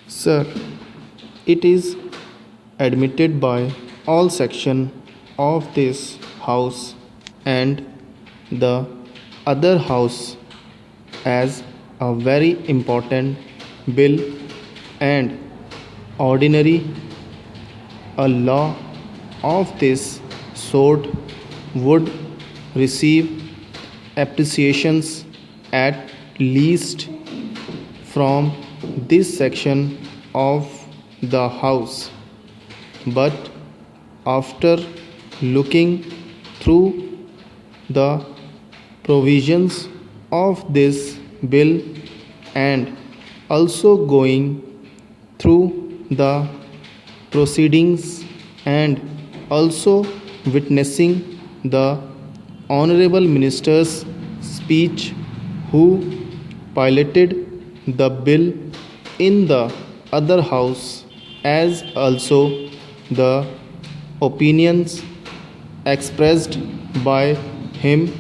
Sir, it is admitted by all section of this house and the other house as a very important bill and ordinary a law of this sort would receive appreciations at least from this section of the house. But after looking through the provisions of this bill and also going through the proceedings and also witnessing the honorable minister's speech who piloted the bill in the other house as also the opinions expressed by him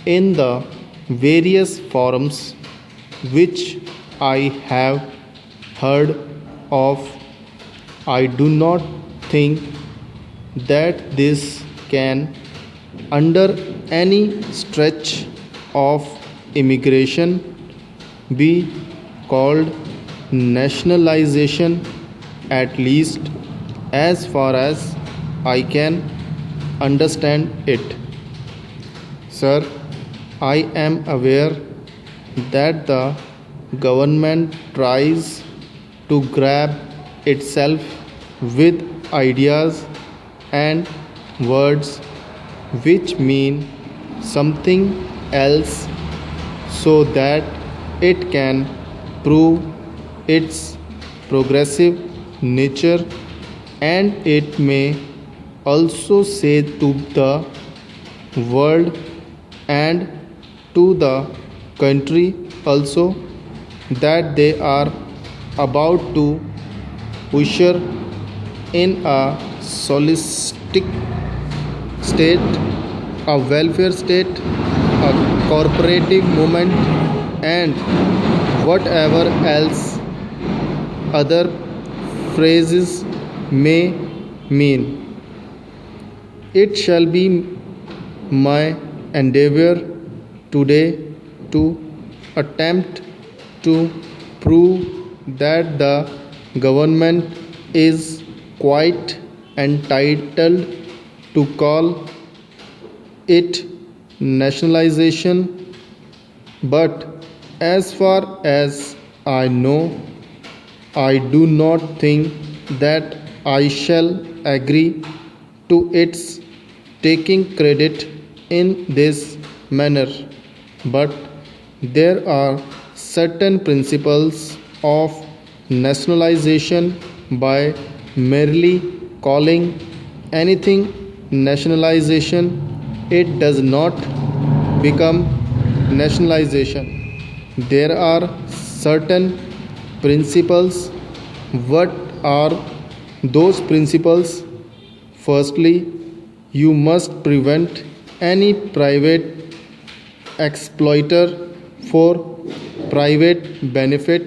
in the various forums which I have heard of. I do not think that this can under any stretch of immigration be called nationalization, at least as far as I can understand it. Sir, I am aware that the government tries to grab itself with ideas and words which mean something else so that it can prove its progressive nature, and it may also say to the world and to the country also that they are about to usher in a socialistic state, a welfare state, a cooperative movement, and whatever else other phrases may mean. It shall be my endeavor today to attempt to prove that the government is quite entitled to call it nationalization, but as far as I know, I do not think that I shall agree to its taking credit in this manner. But there are certain principles of nationalization. By merely calling anything nationalization, it does not become nationalization. There are certain principles. What are those principles? Firstly, you must prevent any private exploiter for private benefit,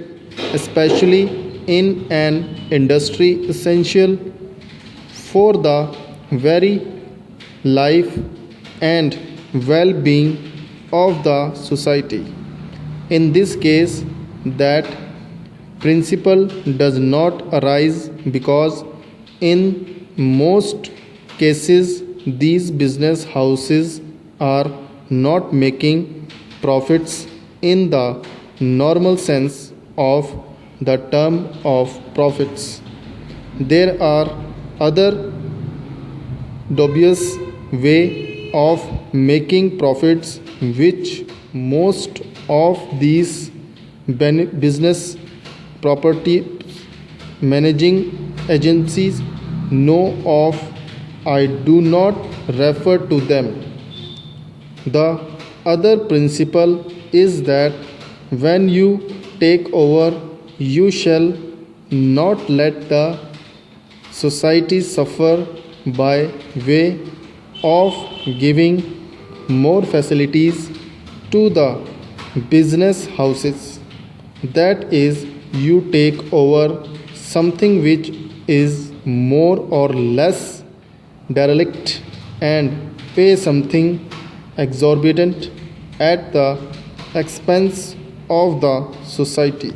especially in an industry essential for the very life and well-being of the society. In this case, that principle does not arise because in most cases these business houses are not making profits in the normal sense of the term of profits. There are other dubious way of making profits which most of these business property managing agencies know of. I do not refer to them. The other principle is that when you take over, you shall not let the society suffer by way of giving more facilities to the business houses. That is, you take over something which is more or less derelict and pay something exorbitant at the expense of the society.